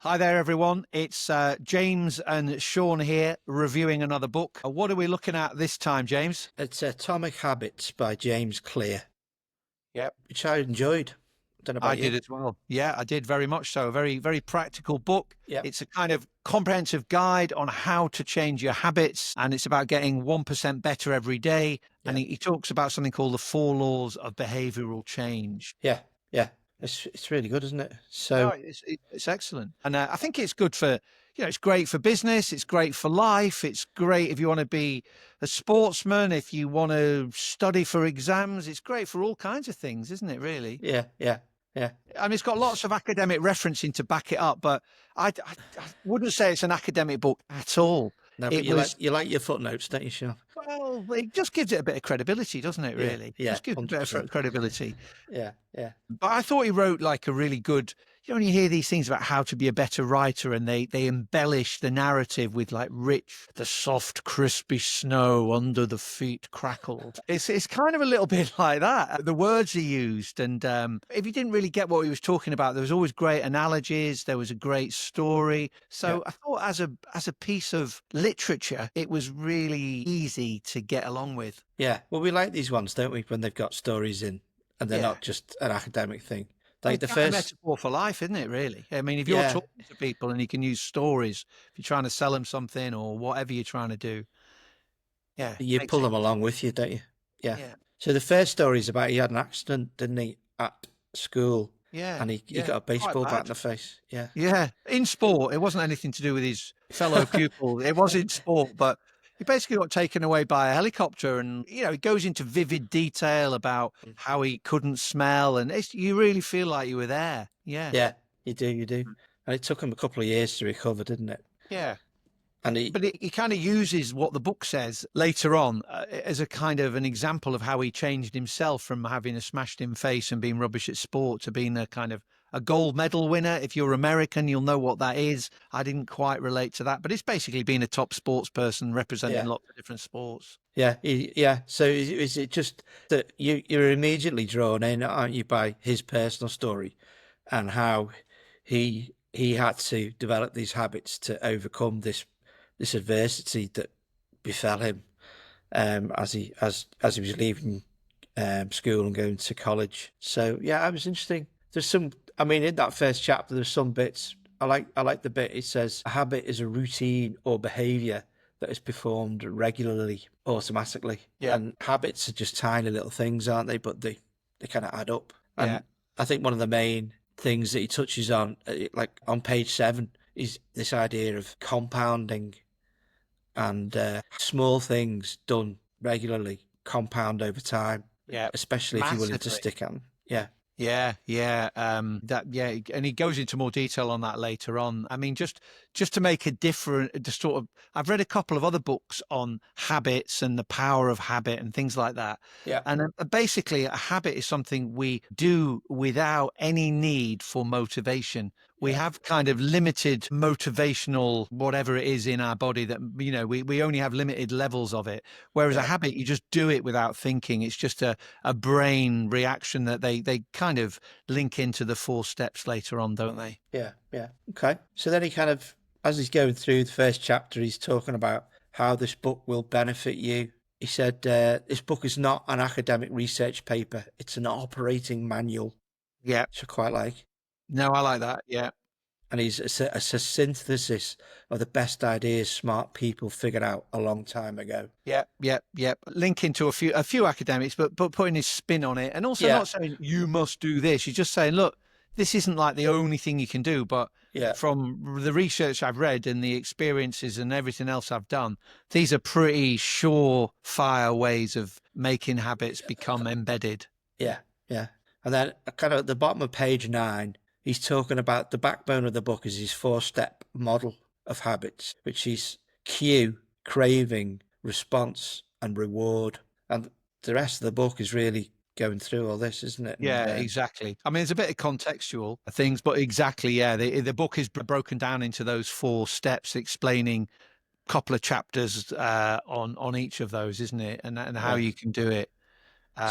Hi there, everyone. It's James and Sean here reviewing another book. What are we looking at this time, James? It's Atomic Habits by James Clear, Yep. which I enjoyed. Don't know I about you. did as well. Yeah, I did very much so. A very, very practical book. Yeah, It's a kind of comprehensive guide on how to change your habits, and it's about getting 1% better every day. And yeah, he talks about something called the four laws of behavioral change. yeah, yeah. It's really good, isn't it? No, So it's excellent. And I think it's good for, it's great for business. It's great for life. It's great if you want to be a sportsman, if you want to study for exams. It's great for all kinds of things, isn't it, really? yeah, yeah, yeah. I mean, it's got lots of academic referencing to back it up, but I wouldn't say it's an academic book at all. No, but It was, you like your footnotes, don't you, Sean? well, it just gives it a bit of credibility, doesn't it, Yeah, really? yeah, Just gives it a bit of 100%. credibility. Yeah, yeah, But I thought he wrote like a really good, when you hear these things about how to be a better writer and they embellish the narrative with like the soft, crispy snow under the feet crackled. It's kind of a little bit like that. The words he used. And if you didn't really get what he was talking about, there was always great analogies. There was a great story. yeah, So I thought as a piece of literature, it was really easy to get along with. yeah. Well, we like these ones, don't we? When they've got stories in, and they're Yeah. not just an academic thing. Well, Like it's the kind of a first, metaphor for life, isn't it, really? I mean, if you're yeah, talking to people and you can use stories, if you're trying to sell them something or whatever you're trying to do, yeah, you makes pull it. them along with you, don't you? Yeah. Yeah, So the first story is about he had an accident, didn't he, at school, yeah, and he yeah. got a Quite baseball bat in bad. the face. Yeah, Yeah, in sport, it wasn't anything to do with his fellow pupil. It was in sport, but he basically got taken away by a helicopter, and he goes into vivid detail about Mm. how he couldn't smell, and you really feel like you were there. Yeah, yeah, you do, and it took him a couple of years to recover, didn't it? yeah. And he, But he kind of uses what the book says later on as a kind of an example of how he changed himself from having a smashed in face and being rubbish at sport to being a kind of a gold medal winner. If you're American, you'll know what that is. I didn't quite relate to that, but it's basically being a top sports person representing yeah, lots of different sports. yeah. So is it just that you're immediately drawn in, aren't you, by his personal story and how he had to develop these habits to overcome this adversity that befell him as he was leaving school and going to college. So yeah, it was interesting. There's some. I mean, in that first chapter, there's some bits. I like the bit it says a habit is a routine or behaviour that is performed regularly, automatically. Yeah, And habits are just tiny little things, aren't they? But they kind of add up. yeah, And I think one of the main things that he touches on, like on page 7, is this idea of compounding and small things done regularly compound over time, yeah, especially if you're willing to massively. stick at them. Yeah, Yeah, yeah, and he goes into more detail on that later on. I mean, just to make a different, just sort of, I've read a couple of other books on habits and the power of habit and things like that. yeah, And basically, a habit is something we do without any need for motivation. We yeah, have kind of limited motivational whatever it is in our body that, we only have limited levels of it. Whereas a yeah, habit, you just do it without thinking. It's just a brain reaction that they kind of link into the 4 steps later on, don't they? yeah, yeah. Okay. So then he kind of, as he's going through the first chapter, he's talking about how this book will benefit you. He said, this book is not an academic research paper, it's an operating manual, Yeah. which I quite like. No, I like that. Yeah. And he's a synthesis of the best ideas smart people figured out a long time ago. Yeah, yeah, yeah. Linking to a few academics, but putting his spin on it, and also Yeah, not saying you must do this. You're just saying, look, this isn't like the only thing you can do. But yeah, from the research I've read and the experiences and everything else I've done, these are pretty surefire ways of making habits become embedded. yeah, yeah. And then kind of at the bottom of page 9, he's talking about the backbone of the book is his 4-step model of habits, which is cue, craving, response, and reward. And the rest of the book is really going through all this, isn't it? And Yeah, exactly. I mean, there's a bit of contextual things, but exactly, yeah. The book is broken down into those 4 steps, explaining a couple of chapters on each of those, isn't it? And how yeah. you can do it.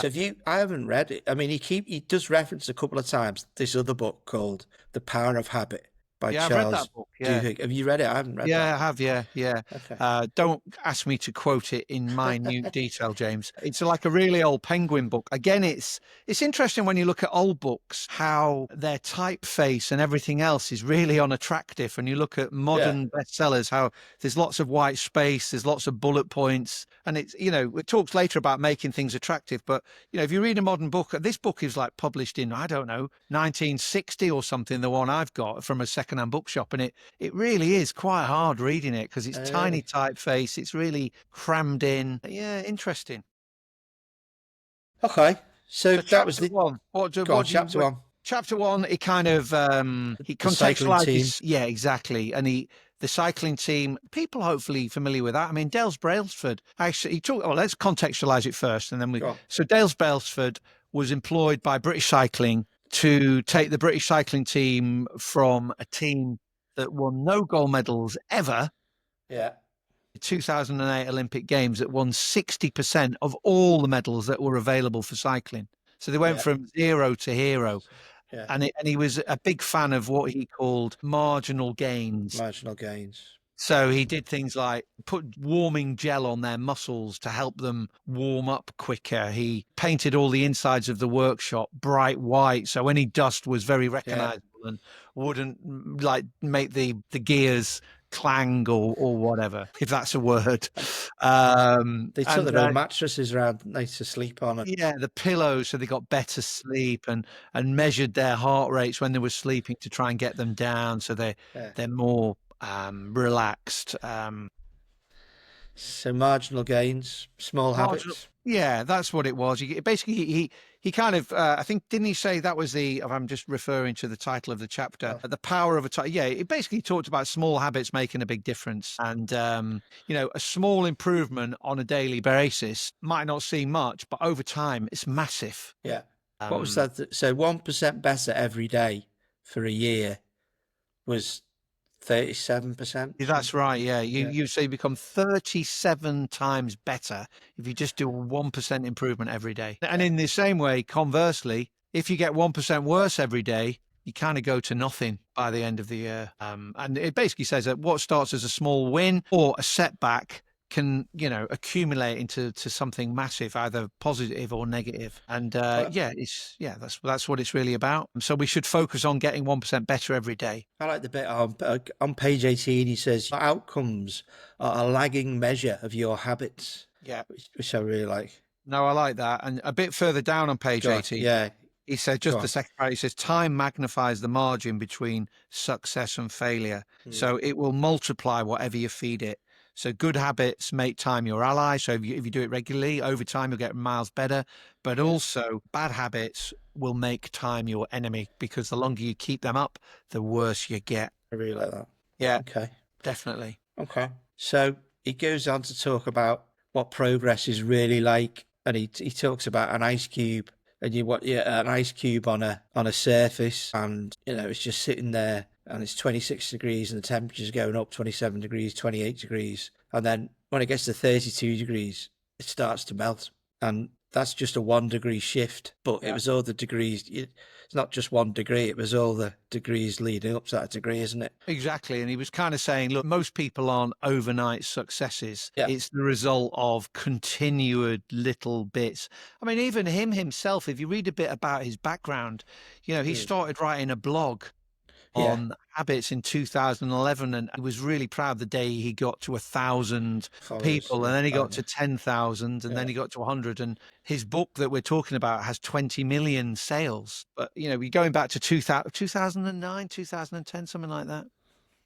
So if you, I haven't read it. I mean, he does reference a couple of times this other book called The Power of Habit by Yeah, I've read Charles that book. Yeah. Duhigg. Have you read it? I haven't read Yeah, I have. Yeah, yeah. that. Don't ask me to quote it in Okay. minute detail, James. It's like a really old Penguin book. Again, it's interesting when you look at old books how their typeface and everything else is really unattractive. And you look at modern bestsellers, how there's lots of white space, there's lots of bullet points, and it's it talks later about making things attractive. But if you read a modern book, this book is like published in I don't know 1960 or something. The one I've got from a secondhand bookshop, and it really is quite hard reading it because it's tiny typeface. It's really crammed in. Yeah, interesting. Okay. So that was Chapter one. chapter one. Chapter one, it kind of he The cycling team. contextualizes. Yeah, exactly. And the cycling team, people hopefully familiar with that. I mean, Dales Brailsford, actually, he talked. Well, let's contextualize it first, and then we. So Dales Brailsford was employed by British Cycling to take the British cycling team from a team that won no gold medals ever. Yeah. The 2008 Olympic Games that won 60% of all the medals that were available for cycling. So they went from zero to hero. Yeah. And he was a big fan of what he called marginal gains. Marginal gains. So he did things like put warming gel on their muscles to help them warm up quicker. He painted all the insides of the workshop bright white, so any dust was very recognizable and wouldn't like make the gears clang or whatever, if that's a word. They took their own mattresses around nice to sleep on. Yeah, the pillows, so they got better sleep and measured their heart rates when they were sleeping to try and get them down, so they're more relaxed. So marginal gains, small habits. Yeah, that's what it was. Basically, he kind of, I think, didn't he say that was I'm just referring to the title of the chapter, the power of it basically talked about small habits making a big difference. And, a small improvement on a daily basis might not seem much, but over time it's massive. Yeah. What was that? So 1% better every day for a year was 37%. That's right. Yeah. You say you become 37 times better if you just do a 1% improvement every day. And in the same way, conversely, if you get 1% worse every day, you kind of go to nothing by the end of the year. And it basically says that what starts as a small win or a setback can accumulate into something massive, either positive or negative. And that's what it's really about. So we should focus on getting 1% better every day. I like the bit on page 18. He says outcomes are a lagging measure of your habits. Yeah, which I really like. No, I like that. And a bit further down on page 18, he said just the second part. He says time magnifies the margin between success and failure, so it will multiply whatever you feed it. So good habits make time your ally. So if you do it regularly, over time you'll get miles better. But also bad habits will make time your enemy, because the longer you keep them up, the worse you get. I really like that. Yeah. Okay. Definitely. Okay. So he goes on to talk about what progress is really like, and he talks about an ice cube, and an ice cube on a surface, and it's just sitting there. And it's 26 degrees and the temperature's going up 27 degrees, 28 degrees. And then when it gets to 32 degrees, it starts to melt. And that's just a 1 degree shift. But it was all the degrees. It's not just 1 degree. It was all the degrees leading up to that degree, isn't it? Exactly. And he was kind of saying, look, most people aren't overnight successes. Yeah. It's the result of continued little bits. I mean, even him himself, if you read a bit about his background, he started writing a blog on habits in 2011, and he was really proud the day he got to 1,000 people, and then he got to 10,000, and then he got to 100. And his book that we're talking about has 20 million sales. But we're going back to 2009, 2010, something like that.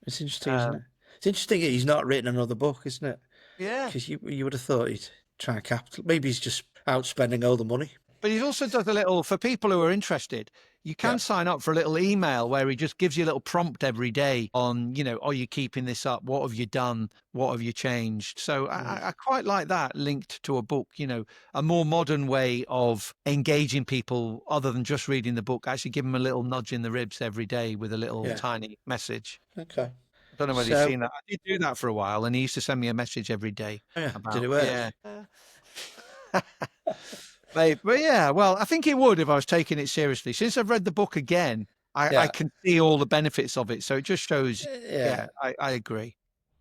It's interesting, isn't it? It's interesting that he's not written another book, isn't it? Yeah, because you would have thought he'd try and capital. Maybe he's just out spending all the money. But he also does a little, for people who are interested, you can sign up for a little email where he just gives you a little prompt every day on, are you keeping this up? What have you done? What have you changed? So I quite like that linked to a book, a more modern way of engaging people other than just reading the book. Actually give them a little nudge in the ribs every day with a little tiny message. Okay. I don't know whether you've seen that. I did do that for a while, and he used to send me a message every day. Yeah. Did it work? Yeah. But yeah, well, I think it would if I was taking it seriously. Since I've read the book again, I Yeah. can see all the benefits of it. So it just shows. Yeah. I agree.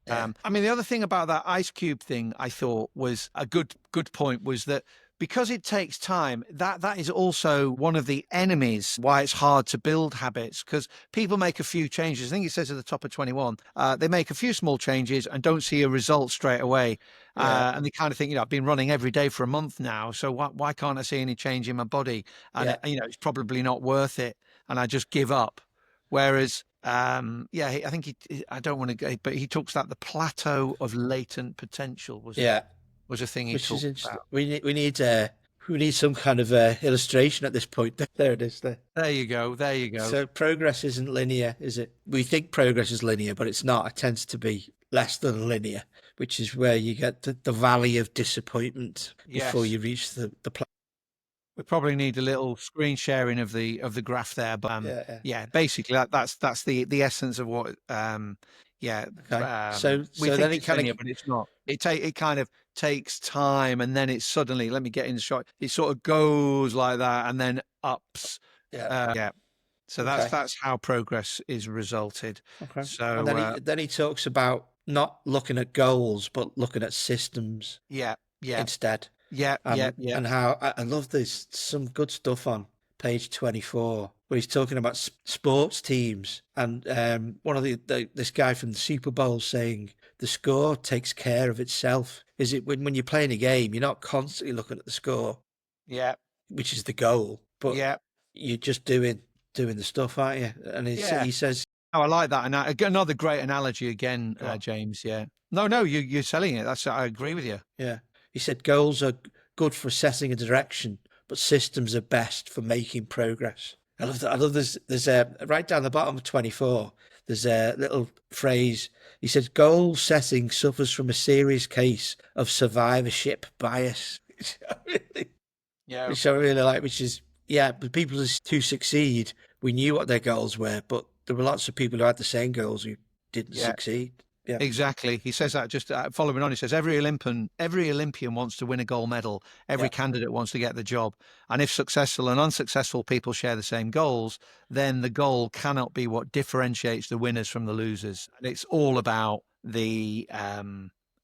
Yeah. I mean, the other thing about that ice cube thing I thought was a good point was that because it takes time, that is also one of the enemies why it's hard to build habits, because people make a few changes. I think it says at the top of 21, they make a few small changes and don't see a result straight away. Yeah. And they kind of think, I've been running every day for a month now, so why can't I see any change in my body? And, Yeah. it's probably not worth it. And I just give up. Whereas, I think I don't want to go, but he talks about the plateau of latent potential was Yeah. a thing he Which is talked interesting. about. We need some kind of illustration at this point. There it is. There. There you go. There you go. So progress isn't linear, is it? We think progress is linear, but it's not. It tends to be less than linear, which is where you get the valley of disappointment before Yes. you reach the We probably need a little screen sharing of the graph there, but basically that's the essence of what Okay. we So then think it it's kind linear, of but it's not. It kind of takes time, and then it suddenly, let me get in the shot. It sort of goes like that, and then ups. So Okay. that's how progress is resulted. Okay. So And then he talks about not looking at goals, but looking at systems instead. And how I love this, some good stuff on page 24 where he's talking about sports teams, and one of this guy from the Super Bowl saying the score takes care of itself. Is it when you're playing a game, you're not constantly looking at the score, which is the goal, but you're just doing the stuff, aren't you? And he says, oh, I like that. And another great analogy again, Oh. James. Yeah. No, you're selling it. I agree with you. Yeah. He said goals are good for assessing a direction, but systems are best for making progress. I love that. I love this. There's right down the bottom of 24, there's a little phrase. He says goal setting suffers from a serious case of survivorship bias. Which I really like, which is, but people to succeed, we knew what their goals were, but there were lots of people who had the same goals who didn't succeed. Yeah. Exactly. He says that just following on. He says every Olympian wants to win a gold medal. Every candidate wants to get the job. And if successful and unsuccessful people share the same goals, then the goal cannot be what differentiates the winners from the losers. And it's all about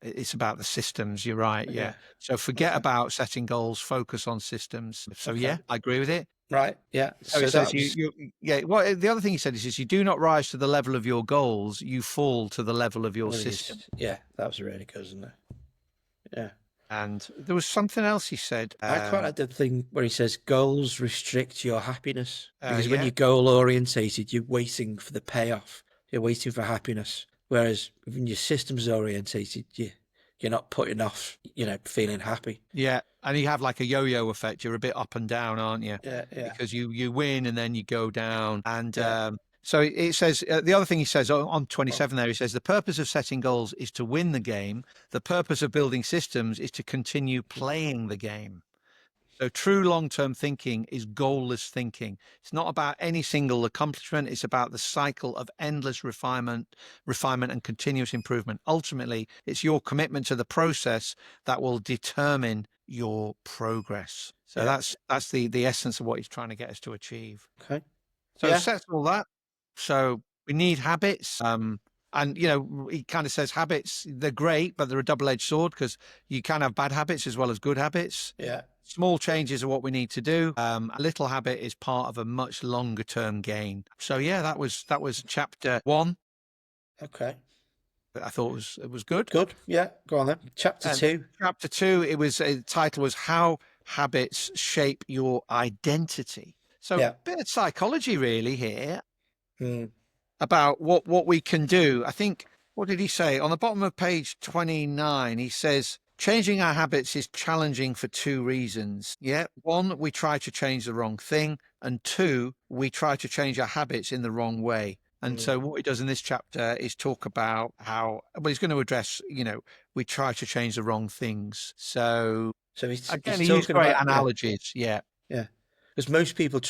it's about the systems. You're right. Yeah. So forget about setting goals. Focus on systems. So I agree with it. Right. Yeah. So it says Well, the other thing he said is you do not rise to the level of your goals, you fall to the level of your system. Yeah, that was really good, isn't it? Yeah. And there was something else he said. I quite like the thing where he says goals restrict your happiness, because when you're goal orientated, you're waiting for the payoff. You're waiting for happiness. Whereas when you're systems orientated, you're not putting off, feeling happy. Yeah. And you have like a yo-yo effect. You're a bit up and down, aren't you? Yeah. Because you win and then you go down. And so it says, the other thing he says on 27 there, he says, the purpose of setting goals is to win the game. The purpose of building systems is to continue playing the game. So true long-term thinking is goalless thinking. It's not about any single accomplishment. It's about the cycle of endless refinement and continuous improvement. Ultimately, it's your commitment to the process that will determine your progress. So that's the essence of what he's trying to get us to achieve. Okay. So it sets all that. So we need habits. And, he kind of says habits, they're great, but they're a double-edged sword because you can have bad habits as well as good habits. Yeah. Small changes are what we need to do. A little habit is part of a much longer term gain. So that was chapter 1. Okay. I thought it was good. Good. Yeah. Go on then. Chapter 2. Chapter 2. The title was How Habits Shape Your Identity. So a bit of psychology really here about what we can do. I think, what did he say? On the bottom of page 29, he says, changing our habits is challenging for 2 reasons. One, we try to change the wrong thing. And 2, we try to change our habits in the wrong way. And so what he does in this chapter is talk about how, he's going to address, we try to change the wrong things. So he's he used great analogies. Yeah. Because most people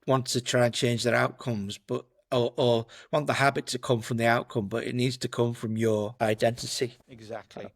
want to try and change their outcomes, but or want the habit to come from the outcome, but it needs to come from your identity. Exactly.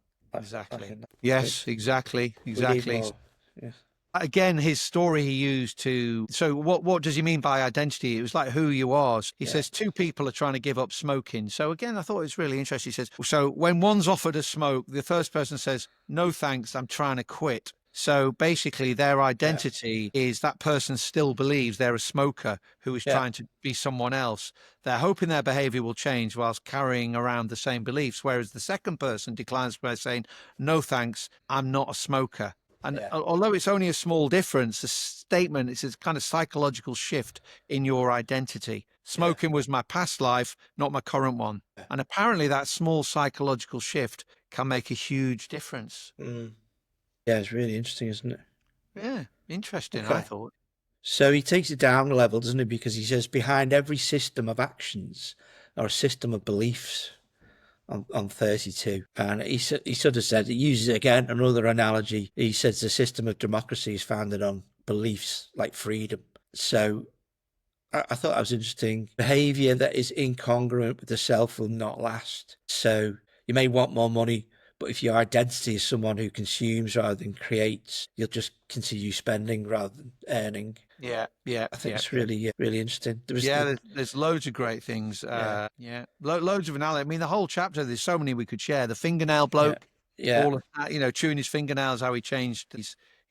Yes, exactly. Yes. again, his story he used to, so what does he mean by identity? It was like who you are. He says two people are trying to give up smoking. So again, I thought it was really interesting. He says, so when one's offered a smoke, the first person says, no thanks, I'm trying to quit. So basically their identity is that person still believes they're a smoker who is trying to be someone else. They're hoping their behavior will change whilst carrying around the same beliefs. Whereas the second person declines by saying, no thanks, I'm not a smoker. And although it's only a small difference, the statement is a kind of psychological shift in your identity. Smoking was my past life, not my current one. And apparently that small psychological shift can make a huge difference. Yeah, it's really interesting, isn't it? Yeah, interesting, I thought. So he takes it down a level, doesn't he? Because he says behind every system of actions or a system of beliefs on 32. And he sort of said, he uses again another analogy. He says the system of democracy is founded on beliefs like freedom. So I thought that was interesting. Behavior that is incongruent with the self will not last. So you may want more money, but if your identity is someone who consumes rather than creates, you'll just continue spending rather than earning. Yeah. I think it's really, really interesting. There's loads of great things. Loads of analogy. I mean, the whole chapter, there's so many we could share. The fingernail bloke, all of that, chewing his fingernails, how he changed he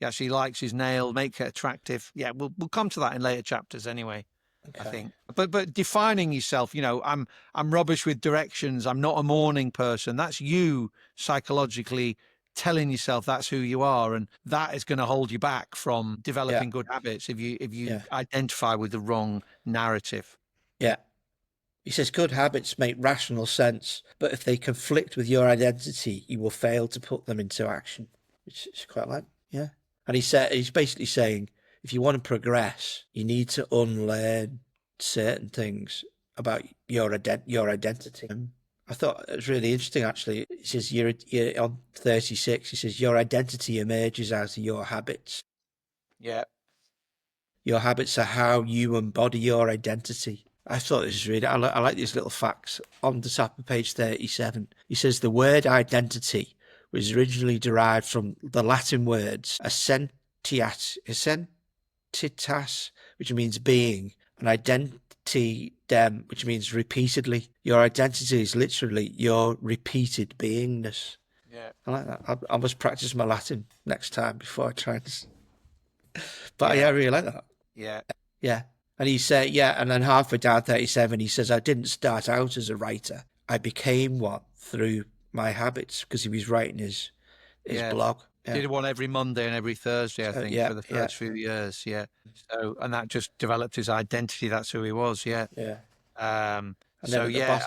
actually likes his nail, make it attractive. Yeah, we'll come to that in later chapters anyway. I think, but defining yourself, I'm rubbish with directions. I'm not a morning person. That's you psychologically telling yourself that's who you are, and that is going to hold you back from developing good habits if you identify with the wrong narrative. Yeah. He says good habits make rational sense, but if they conflict with your identity, you will fail to put them into action. Which is quite like, And he's basically saying, if you want to progress, you need to unlearn certain things about your identity. I thought it was really interesting, actually. He says, you're on 36, he says, your identity emerges out of your habits. Yeah. Your habits are how you embody your identity. I thought this was really, I like these little facts. On the top of page 37, he says, the word identity was originally derived from the Latin words essentitas, which means being, and identidem, which means repeatedly. Your identity is literally your repeated beingness. Yeah, I like that. I must practice my Latin next time before I try this. But I really like that. Yeah. And he said, and then halfway down 37, he says, I didn't start out as a writer. I became one through my habits, because he was writing his blog. Did one every Monday and every Thursday, I think, for the first few years. Yeah. So, and that just developed his identity. That's who he was. Yeah. I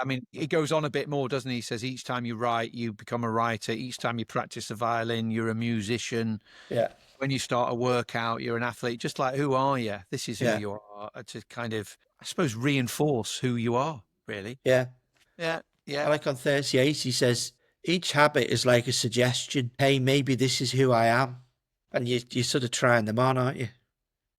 mean, it goes on a bit more, doesn't he? He says each time you write, you become a writer. Each time you practice the violin, you're a musician. Yeah. When you start a workout, you're an athlete. Just like, who are you? This is who you are. To kind of, I suppose, reinforce who you are, really. Yeah. Yeah. I like on 38, he says, each habit is like a suggestion. Hey, maybe this is who I am. And you're sort of trying them on, aren't you?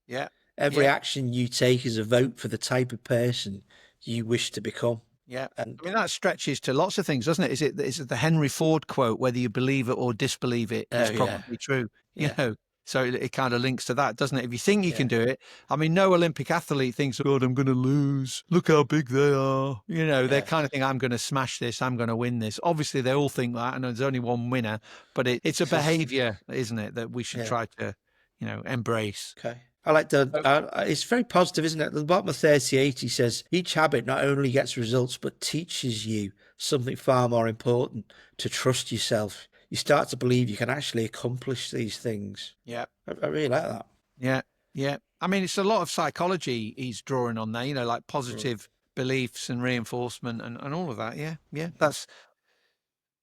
Yeah. Every action you take is a vote for the type of person you wish to become. Yeah. And I mean, that stretches to lots of things, doesn't it? Is it the Henry Ford quote, whether you believe it or disbelieve it, is probably true. You know, so it kind of links to that, doesn't it? If you think you can do it, I mean, no Olympic athlete thinks, God, I'm going to lose. Look how big they are. They kind of think, I'm going to smash this. I'm going to win this. Obviously, they all think that, and there's only one winner. But it's a behavior, isn't it, that we should try to, embrace. Okay. I like it's very positive, isn't it? At the bottom of 38, he says, each habit not only gets results, but teaches you something far more important, to trust yourself. You start to believe you can actually accomplish these things. Yeah. I really like that. Yeah. Yeah. I mean, it's a lot of psychology he's drawing on there, like positive beliefs and reinforcement and all of that. Yeah. Yeah. That's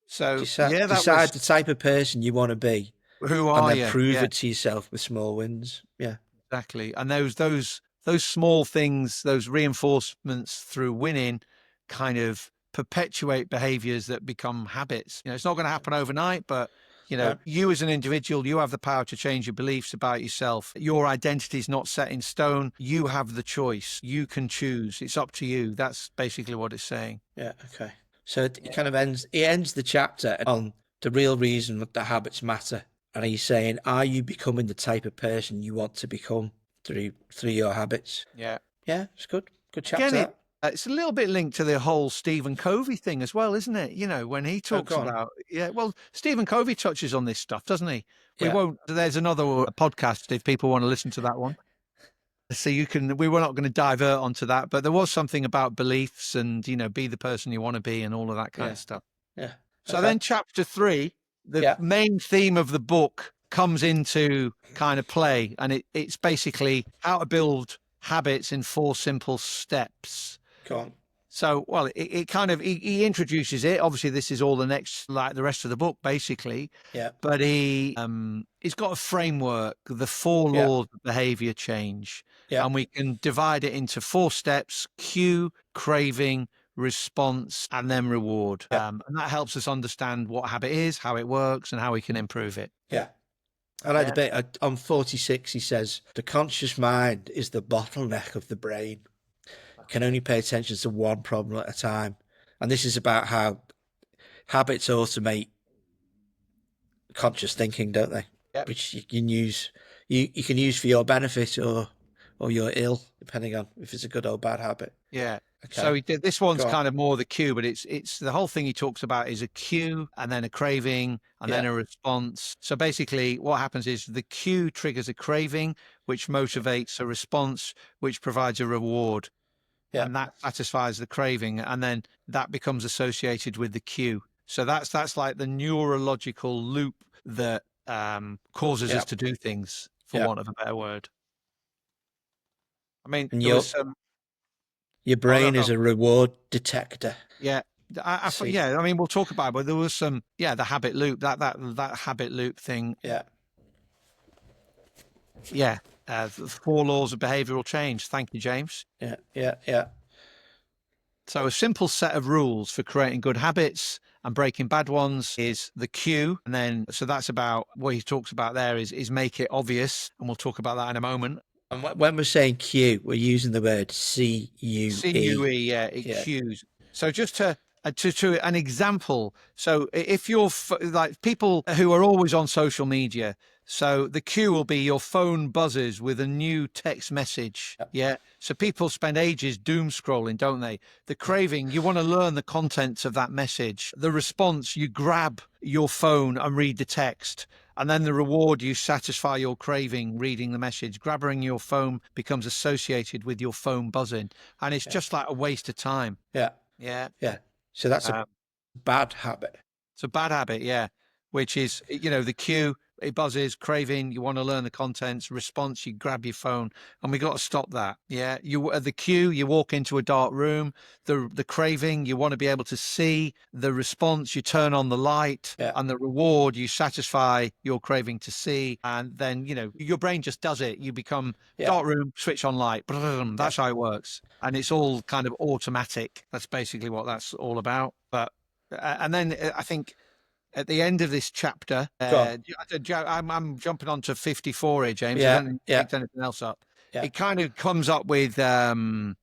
so. Decide the type of person you want to be. Who are you? And then prove it to yourself with small wins. Yeah. Exactly. And those small things, those reinforcements through winning kind of perpetuate behaviors that become habits. It's not going to happen overnight, but you as an individual, you have the power to change your beliefs about yourself. Your identity is not set in stone. You have the choice. You can choose. It's up to you. That's basically what it's saying. Yeah. Okay. So it kind of ends the chapter on the real reason that the habits matter. and he's saying, are you becoming the type of person you want to become through your habits? Yeah. Yeah, it's good. Good chapter. Again, it's a little bit linked to the whole Stephen Covey thing as well, isn't it? You know, when he talks go on. about, well, Stephen Covey touches on this stuff, doesn't he? We Yeah. won't, there's another podcast if people want to listen to that one. So we were not going to divert onto that, but there was something about beliefs and, you know, be the person you want to be and all of that kind of stuff. Yeah. So then chapter 3, the main theme of the book comes into kind of play, and it's basically how to build habits in 4 simple steps. Go on. So, well, it kind of, he introduces it. Obviously, this is all the next, like the rest of the book, basically. Yeah. But he's got a framework, the 4 laws of behavior change. Yeah. And we can divide it into 4 steps: cue, craving, response, and then reward. And that helps us understand what habit is, how it works, and how we can improve it. Yeah. I like the bit on 46, he says, the conscious mind is the bottleneck of the brain. Can only pay attention to one problem at a time. And this is about how habits automate conscious thinking, don't they? Yep. Which you can use for your benefit or your ill, depending on if it's a good or bad habit. Yeah. Okay. So he did, this one's kind of more the cue, but it's the whole thing he talks about is a cue and then a craving and then a response. So basically what happens is the cue triggers a craving, which motivates a response, which provides a reward. Yeah. And that satisfies the craving, and then that becomes associated with the cue. So that's like the neurological loop that causes us to do things, for want of a better word. I mean, your brain is a reward detector. Yeah. I mean, we'll talk about it, but there was some, the habit loop, that habit loop thing. Yeah. Yeah. The 4 laws of behavioral change. Thank you, James. Yeah. So a simple set of rules for creating good habits and breaking bad ones is the cue. And then, so that's about what he talks about there is make it obvious. And we'll talk about that in a moment. And when we're saying cue, we're using the word C-U-E. C-U-E, cues. So just to an example. So if you're like people who are always on social media, so the cue will be your phone buzzes with a new text message. Yeah. So people spend ages doom scrolling, don't they? The craving, you want to learn the contents of that message. The response, you grab your phone and read the text. And then the reward, you satisfy your craving reading the message. Grabbing your phone becomes associated with your phone buzzing. And it's just like a waste of time. Yeah. So that's a bad habit. It's a bad habit, which is, the cue, it buzzes, craving, you want to learn the contents, response, you grab your phone, and we got to stop that. Yeah. The cue, you walk into a dark room, the craving, you want to be able to see, the response, you turn on the light, and the reward, you satisfy your craving to see. And then, your brain just does it. You become dark room, switch on light. That's how it works. And it's all kind of automatic. That's basically what that's all about. But, and then I think, at the end of this chapter, I'm jumping on to 54 here, James. I haven't picked anything else up. It kind of comes up with, how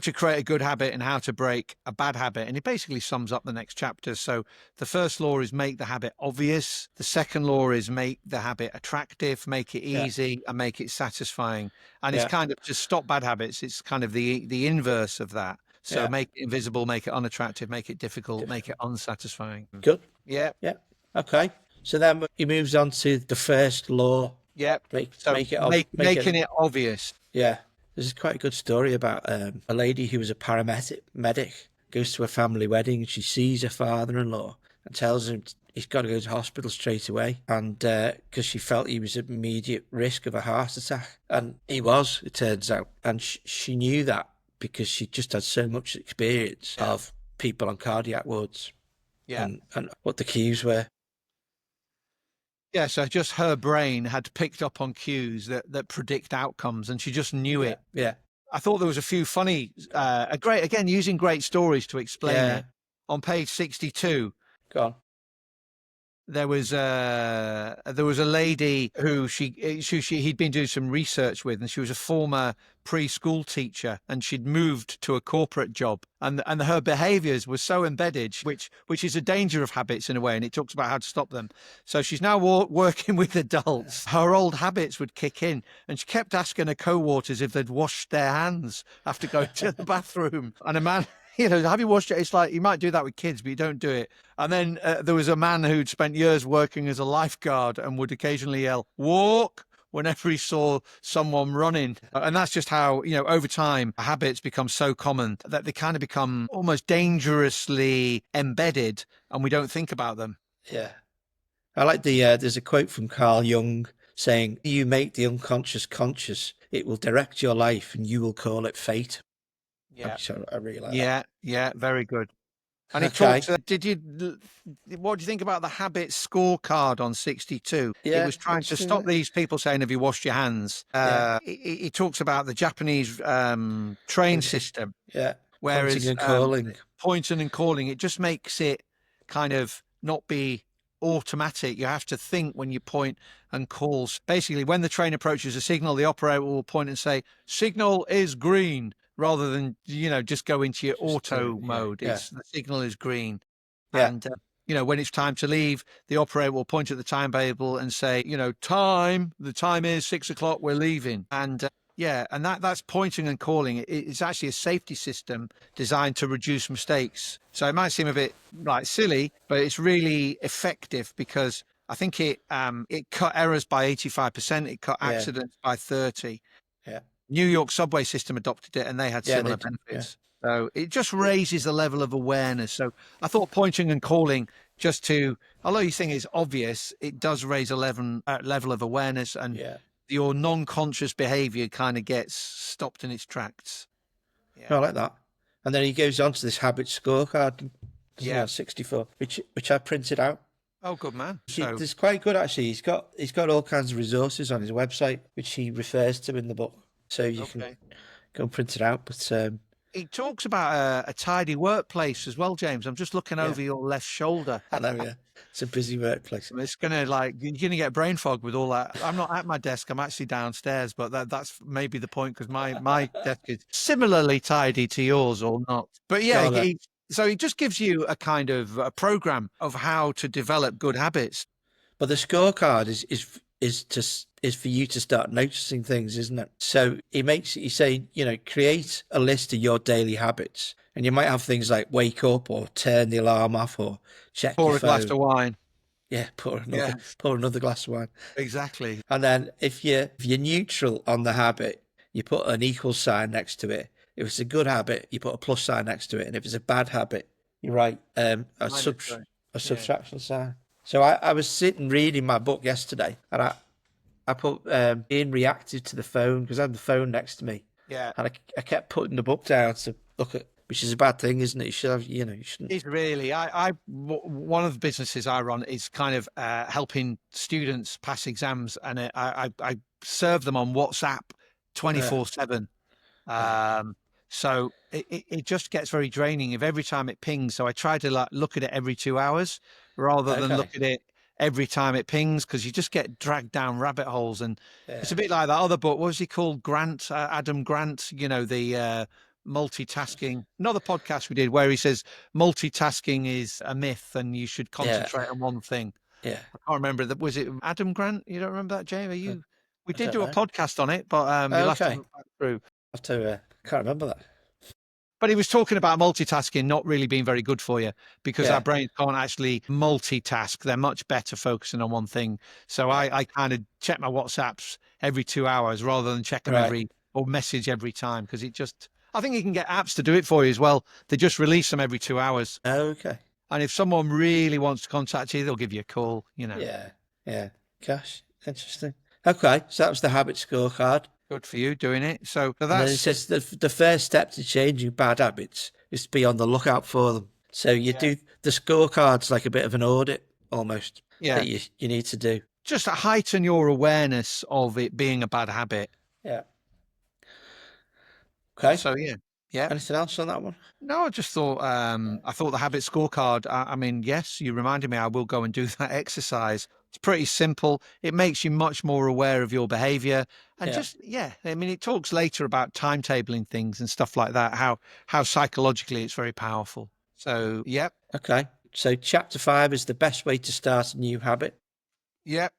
to create a good habit and how to break a bad habit. And it basically sums up the next chapter. So the first law is make the habit obvious. The second law is make the habit attractive, make it easy, and make it satisfying. And it's kind of to stop bad habits. It's kind of the inverse of that. So make it invisible, make it unattractive, make it difficult, make it unsatisfying. Good. Yeah. Okay. So then he moves on to the first law. Yeah. Making it obvious. Yeah. This is quite a good story about a lady who was a medic, goes to a family wedding, and she sees her father-in-law and tells him he's got to go to hospital straight away. And because she felt he was at immediate risk of a heart attack. And he was, it turns out. And she knew that, because she just had so much experience of people on cardiac wards and what the cues were. Yeah, so just her brain had picked up on cues that predict outcomes, and she just knew it. Yeah. I thought there was a few funny, using great stories to explain it. On page 62. Go on. there was a lady who he'd been doing some research with, and she was a former preschool teacher, and she'd moved to a corporate job, and her behaviors were so embedded, which is a danger of habits in a way, and it talks about how to stop them. So she's now working with adults. Her old habits would kick in, and she kept asking her co-workers if they'd washed their hands after going to the bathroom. And a man, have you washed it? It's like, you might do that with kids, but you don't do it. And then there was a man who'd spent years working as a lifeguard and would occasionally yell, "Walk," whenever he saw someone running. And that's just how, over time, habits become so common that they kind of become almost dangerously embedded, and we don't think about them. Yeah. I like there's a quote from Carl Jung saying, "You make the unconscious conscious, it will direct your life and you will call it fate." Yeah. I really like that. Yeah, very good. And it Okay. talks, what do you think about the habit scorecard on 62? Yeah, It was trying to stop these people saying, "Have you washed your hands?" It talks about the Japanese train system. Yeah. Whereas Pointing and calling. Pointing and calling, it just makes it kind of not be automatic. You have to think when you point and calls. Basically, when the train approaches a signal, the operator will point and say, "Signal is green," rather than, just go into your auto mode. The signal is green. Yeah. And, when it's time to leave, the operator will point at the timetable and say, "Time, the time is 6 o'clock, we're leaving." And and that's pointing and calling. It's actually a safety system designed to reduce mistakes. So it might seem a bit like silly, but it's really effective, because I think it cut errors by 85%. It cut accidents by 30%. Yeah. New York subway system adopted it, and they had similar benefits. Yeah. So it just raises the level of awareness. So I thought pointing and calling, although you think it's obvious, it does raise a level of awareness, and your non-conscious behavior kind of gets stopped in its tracks. Yeah. I like that. And then he goes on to this habit scorecard, 64, which I printed out. Oh, good man. It's quite good, actually. He's got all kinds of resources on his website, which he refers to in the book. So you can go and print it out. But he talks about a tidy workplace as well, James. I'm just looking over your left shoulder. I know, yeah. It's a busy workplace. It's you're gonna get brain fog with all that. I'm not at my desk. I'm actually downstairs, but that's maybe the point, because my desk is similarly tidy to yours, or not. But yeah, so he just gives you a kind of a program of how to develop good habits. But the scorecard is for you to start noticing things, isn't it? So you say, create a list of your daily habits, and you might have things like wake up, or turn the alarm off, or check your phone. Pour a glass of wine. Yeah, pour another glass of wine. Exactly. And then if you're neutral on the habit, you put an equal sign next to it. If it's a good habit, you put a plus sign next to it, and if it's a bad habit, you write a subtraction sign. So I was sitting reading my book yesterday, and I put being reactive to the phone, because I had the phone next to me. Yeah. And I kept putting the book down to look at, which is a bad thing, isn't it? You should have, you shouldn't. It's really, one of the businesses I run is kind of helping students pass exams, and I serve them on WhatsApp 24/7. So it just gets very draining if every time it pings. So I try to look at it every 2 hours rather than look at it every time it pings, because you just get dragged down rabbit holes. And it's a bit like that other book. What was he called? Adam Grant, the multitasking, another podcast we did where he says multitasking is a myth and you should concentrate on one thing. Yeah. I can't remember that. Was it Adam Grant? You don't remember that, Jamie? We did do a podcast on it, but you'll have to look back through. I can't remember that. But he was talking about multitasking not really being very good for you, because our brains can't actually multitask. They're much better focusing on one thing. So I kind of check my WhatsApps every 2 hours rather than check them or message every time, because I think you can get apps to do it for you as well. They just release them every 2 hours. Okay. And if someone really wants to contact you, they'll give you a call, Yeah. Gosh, interesting. Okay, so that was the habit scorecard. Good for you doing it. So that's... And then it says the first step to changing bad habits is to be on the lookout for them. So you do the scorecard's like a bit of an audit almost that you need to do. Just to heighten your awareness of it being a bad habit. Yeah. Okay. So Yeah. Anything else on that one? No, I just thought I thought the habit scorecard. I mean, yes, you reminded me. I will go and do that exercise. It's pretty simple. It makes you much more aware of your behavior, and Yeah. just I mean, it talks later about timetabling things and stuff like that. How psychologically it's very powerful. So Okay. So chapter 5 is the best way to start a new habit.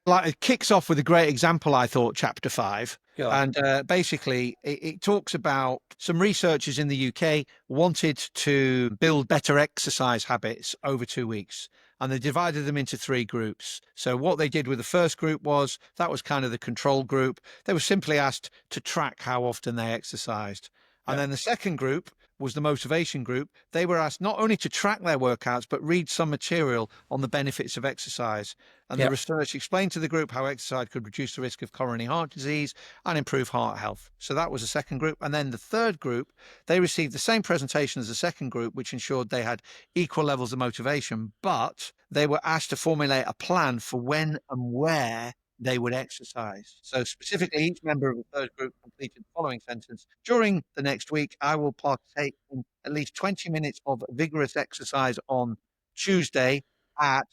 like it kicks off with a great example. I thought chapter 5. Go on. And basically, it talks about some researchers in the UK wanted to build better exercise habits over 2 weeks. And they divided them into 3 groups. So what they did with the first group was that was kind of the control group. They were simply asked to track how often they exercised. And Yeah. then the second group was the motivation group. They were asked not only to track their workouts, but read some material on the benefits of exercise. And Yeah. the research explained to the group how exercise could reduce the risk of coronary heart disease and improve heart health. So that was the second group. And then the third group, they received the same presentation as the second group, which ensured they had equal levels of motivation, but they were asked to formulate a plan for when and where they would exercise. So specifically, each member of the third group completed the following sentence. During the next week, I will partake in at least 20 minutes of vigorous exercise on Tuesday at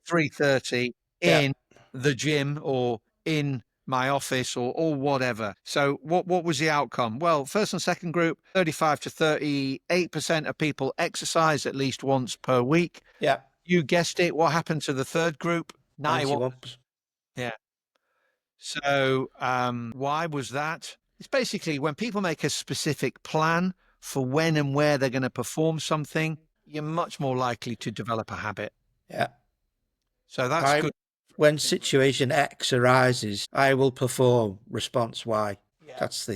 3:30 in the gym or in my office or whatever. So what was the outcome? Well, first and second group, 35 to 38% of people exercise at least once per week. Yeah. You guessed it. What happened to the third group? 91. 91%. Yeah. So why was that? It's basically when people make a specific plan for when and where they're going to perform something, you're much more likely to develop a habit. Yeah. So that's good. When situation X arises, I will perform response Y. That's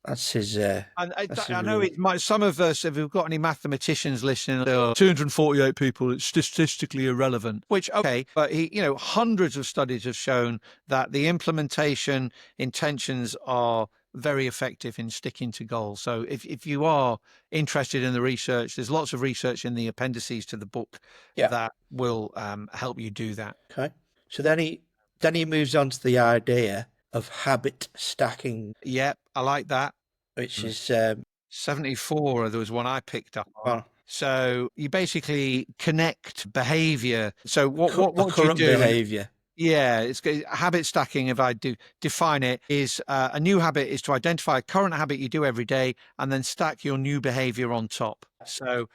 that's his. And that's I his know rule. it might. Some of us, if we've got any mathematicians listening, there are 248 people. It's statistically irrelevant. Which okay, but hundreds of studies have shown that the implementation intentions are very effective in sticking to goals. So if you are interested in the research, there's lots of research in the appendices to the book that will help you do that. Okay. So then he moves on to the idea of habit stacking. Yeah, I like that. Which is 74. There was one I picked up on. Well, So you basically connect behavior. So what current you do? behavior. Yeah, it's habit stacking. If I do define it, is a new habit is to identify a current habit you do every day and then stack your new behavior on top. So,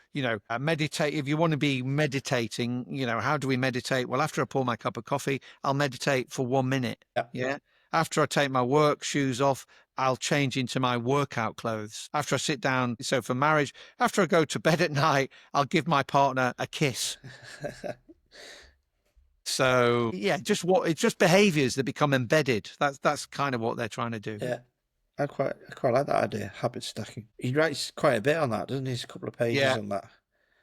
meditate. If you want to be meditating, how do we meditate? Well, after I pour my cup of coffee, I'll meditate for 1 minute. Yeah. After I take my work shoes off, I'll change into my workout clothes. After I sit down, so for marriage, after I go to bed at night, I'll give my partner a kiss. So it's just behaviors that become embedded. That's kind of what they're trying to do. Yeah, I quite like that idea, habit stacking. He writes quite a bit on that, doesn't he? There's a couple of pages on that.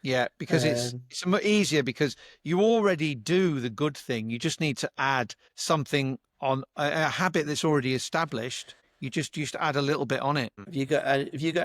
Yeah, because it's much easier because you already do the good thing. You just need to add something on a habit that's already established. You just add a little bit on it. Have you got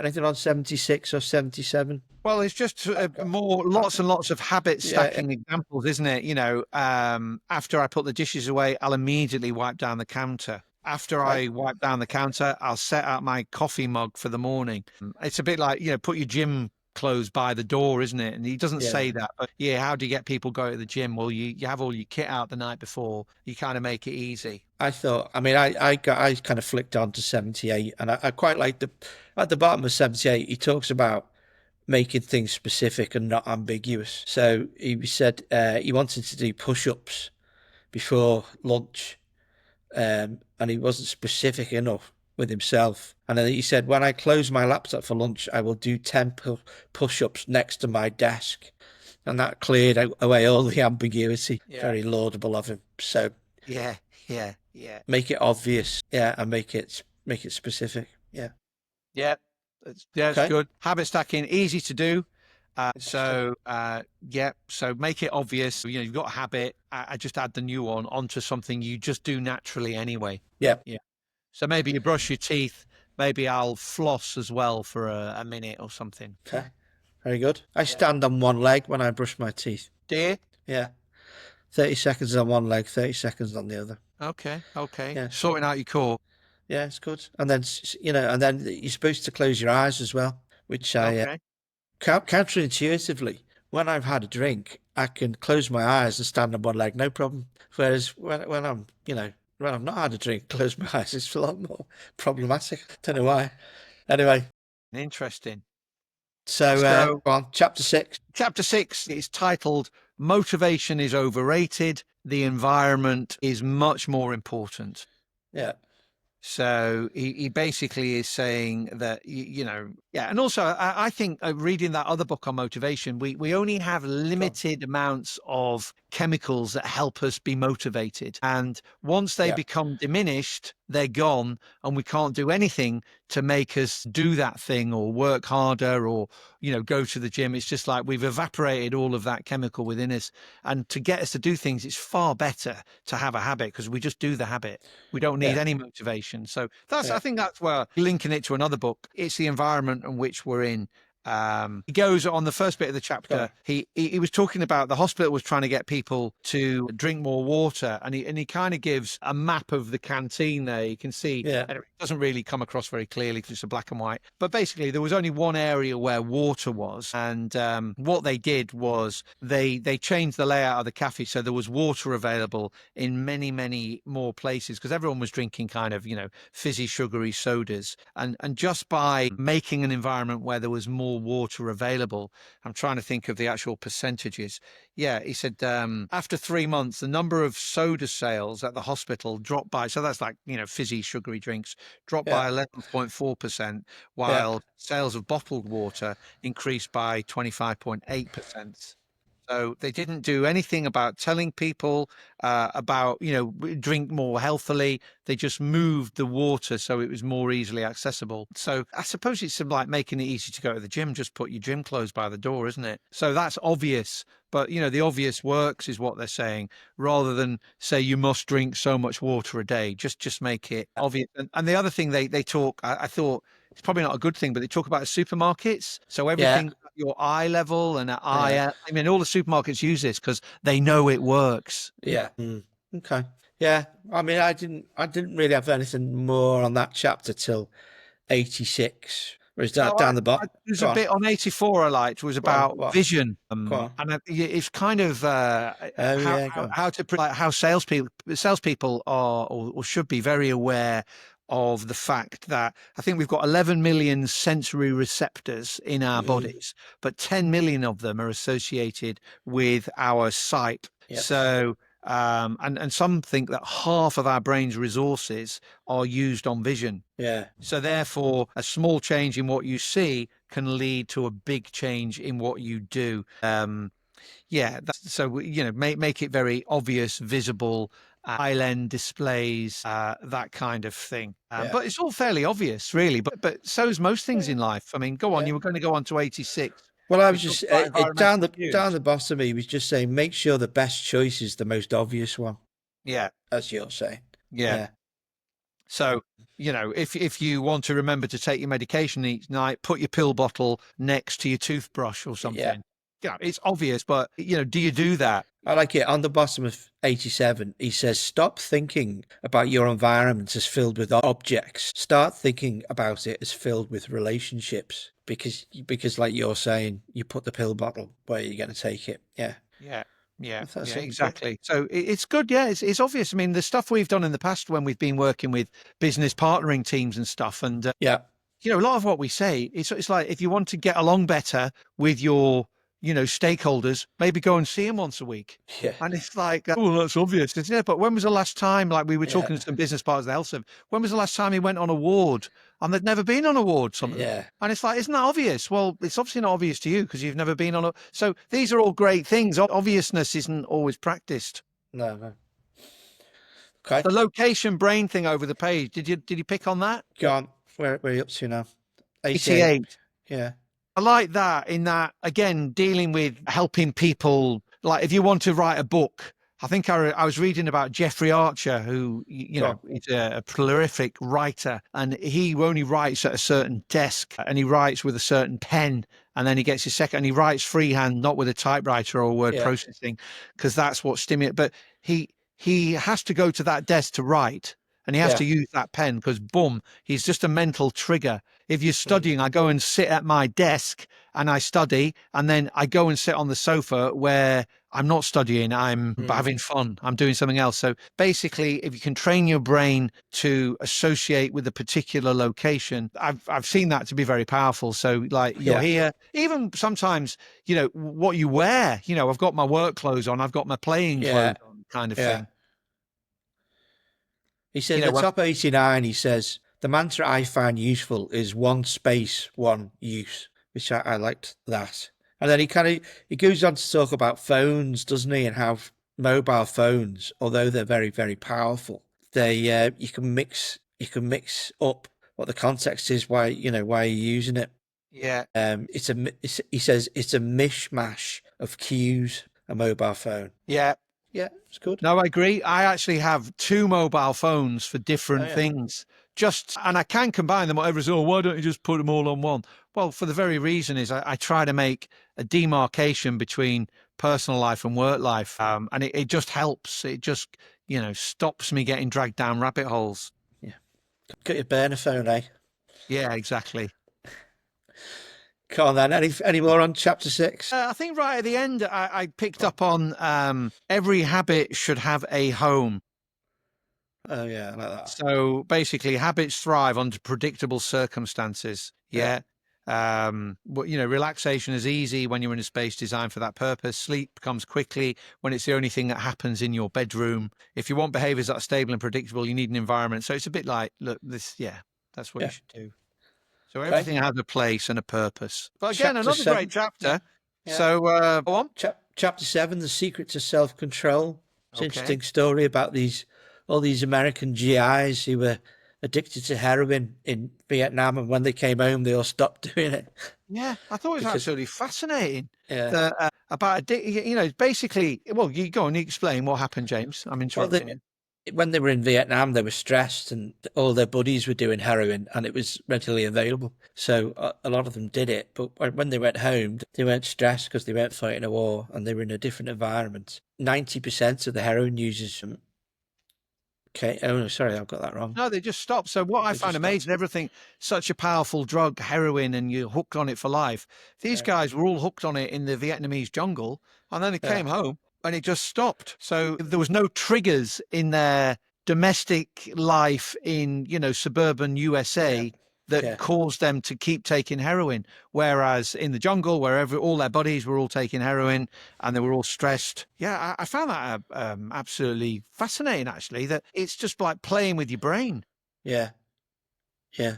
anything on 76 or 77? Well, it's just lots and lots of habit stacking examples, isn't it? After I put the dishes away, I'll immediately wipe down the counter. After I wipe down the counter, I'll set out my coffee mug for the morning. It's a bit like, put your gym clothes by the door, isn't it? And he doesn't say that, but how do you get people go to the gym? Well, you have all your kit out the night before. You kind of make it easy. I kind of flicked on to 78, and I quite like at the bottom of 78, he talks about making things specific and not ambiguous. So he said he wanted to do push-ups before lunch, and he wasn't specific enough with himself. And then he said, when I close my laptop for lunch, I will do 10 push-ups next to my desk. And that cleared away all the ambiguity. Very laudable of him. So yeah. Make it obvious, and make it specific. It's good. Habit stacking, easy to do. So make it obvious. You've got a habit. I just add the new one onto something you just do naturally anyway. Yeah. So maybe you brush your teeth. Maybe I'll floss as well for a minute or something. Okay. Very good. I stand on one leg when I brush my teeth. Do you? Yeah. 30 seconds on one leg, 30 seconds on the other. Okay. Yeah. Sorting out your core. Yeah, it's good. And then and then you're supposed to close your eyes as well, which I Okay. counterintuitively, when I've had a drink, I can close my eyes and stand on one leg, no problem. Whereas when I'm when I've not had a drink, close my eyes, it's a lot more problematic. Don't know why. Anyway, Interesting. so So on chapter 6. chapter 6 is titled Motivation is Overrated. The Environment is Much More Important. Yeah, So he basically is saying that, yeah. And also, I think reading that other book on motivation, we only have limited amounts of chemicals that help us be motivated. And once they Yeah. become diminished, they're gone, and we can't do anything to make us do that thing or work harder or, go to the gym. It's just like we've evaporated all of that chemical within us. And to get us to do things, it's far better to have a habit because we just do the habit. We don't need Yeah. any motivation. So I Yeah. think that's where linking it to another book, it's the environment in which we're in. He goes on the first bit of the chapter. He was talking about the hospital was trying to get people to drink more water, and he kind of gives a map of the canteen there. You can see, Yeah. and it doesn't really come across very clearly because it's a black and white. But basically, there was only one area where water was, and what they did was they changed the layout of the cafe so there was water available in many more places because everyone was drinking kind of fizzy, sugary sodas, and just by making an environment where there was more water available. I'm trying to think of the actual percentages. Yeah, he said after 3 months, the number of soda sales at the hospital dropped by, so that's like, fizzy, sugary drinks, dropped by 11.4%, while sales of bottled water increased by 25.8%. So they didn't do anything about telling people about, drink more healthily. They just moved the water so it was more easily accessible. So I suppose it's like making it easy to go to the gym. Just put your gym clothes by the door, isn't it? So that's obvious. But, the obvious works is what they're saying, rather than say you must drink so much water a day. Just make it obvious. And the other thing they talk, I thought, it's probably not a good thing, but they talk about supermarkets. So everything at your eye level and at eye, I mean, all the supermarkets use this because they know it works. Yeah. Okay. Yeah. I mean, I didn't really have anything more on that chapter till 86. Whereas down the bottom, There's a bit on 84 I liked was about What? vision, Go on. and it's kind of how to like how salespeople are or should be very aware of the fact that I think we've got 11 million sensory receptors in our bodies, but 10 million of them are associated with our sight. Yes. So and some think that half of our brain's resources are used on vision. Yeah. So therefore, a small change in what you see can lead to a big change in what you do. So make it very obvious, visible, island displays, that kind of thing. But it's all fairly obvious, really. But so is most things in life. I mean, go on. You were going to go on to 86. Well, I was just down the bottom. He was just saying, make sure the best choice is the most obvious one. Yeah, as you're saying. Yeah. So if you want to remember to take your medication each night, put your pill bottle next to your toothbrush or something. Yeah, it's obvious, but do you do that? I like it. On the bottom of 87, he says, stop thinking about your environment as filled with objects. Start thinking about it as filled with relationships. Because like you're saying, you put the pill bottle where you're going to take it. Yeah. Yeah, exactly. So it's good. Yeah, it's obvious. I mean, the stuff we've done in the past when we've been working with business partnering teams and stuff. And, a lot of what we say, it's like if you want to get along better with your stakeholders, maybe go and see them once a week. Yeah. And it's like, oh, that's obvious, isn't it? But when was the last time, like we were talking to some business partners of the health service, when was the last time he went on a ward and they'd never been on a ward? And it's like, isn't that obvious? Well, it's obviously not obvious to you because you've never been on a. So these are all great things. Obviousness isn't always practiced. No. Okay. The location brain thing over the page. Did you pick on that? Go on. Where are you up to now? 88. Yeah. I like that in that, again, dealing with helping people. Like if you want to write a book, I think I was reading about Jeffrey Archer, who, is a prolific writer, and he only writes at a certain desk and he writes with a certain pen. And then he gets his second and he writes freehand, not with a typewriter or word processing, because that's what stimulates. But he has to go to that desk to write. and he has Yeah. to use that pen because, boom, he's just a mental trigger. If you're studying, I go and sit at my desk and I study, and then I go and sit on the sofa where I'm not studying, I'm having fun, I'm doing something else. So basically, if you can train your brain to associate with a particular location, I've seen that to be very powerful. So like you're here, even sometimes, you know, what you wear, you know, I've got my work clothes on, I've got my playing clothes on, kind of thing. He said, You know, the top 89, he says, the mantra I find useful is one space, one use, which I liked that. And then he goes on to talk about phones, doesn't he? And how mobile phones, although they're very, very powerful, they you can mix up what the context is, why you're using it. Yeah. He says it's a mishmash of cues, a mobile phone. Yeah. Yeah, it's good. No, I agree. I actually have 2 mobile phones for different things. And I can combine them. Whatever is, oh, why don't you just put them all on one? Well, for the very reason is I try to make a demarcation between personal life and work life. And it just helps. It just, you know, stops me getting dragged down rabbit holes. Yeah. Got your burner phone, eh? Yeah, exactly. Come on then. Any more on chapter 6? I think right at the end, I picked up on every habit should have a home. Oh yeah, I like that. So basically, habits thrive under predictable circumstances. Yeah. But, you know, relaxation is easy when you're in a space designed for that purpose. Sleep comes quickly when it's the only thing that happens in your bedroom. If you want behaviors that are stable and predictable, you need an environment. So it's a bit like, look, that's what you should do. So everything has a place and a purpose. But again, another great chapter. Yeah. So go on. Chapter 7, The Secret to Self-Control. It's an interesting story about all these American GIs who were addicted to heroin in Vietnam, and when they came home, they all stopped doing it. Yeah, I thought it was absolutely fascinating. Yeah. About, you know, basically, well, you go and explain what happened, James. I'm interrupting you. When they were in Vietnam, they were stressed, and all their buddies were doing heroin, and it was readily available. So a lot of them did it. But when they went home, they weren't stressed because they weren't fighting a war, and they were in a different environment. 90% of the heroin users Okay. Oh, no, sorry, I've got that wrong. No, they just stopped. So what I find amazing, everything, such a powerful drug, heroin, and you're hooked on it for life. These guys were all hooked on it in the Vietnamese jungle, and then they came home and it just stopped. So there was no triggers in their domestic life in, you know, suburban USA that caused them to keep taking heroin. Whereas in the jungle, wherever all their buddies were all taking heroin and they were all stressed. Yeah, I found that absolutely fascinating, actually, that it's just like playing with your brain. Yeah. Yeah.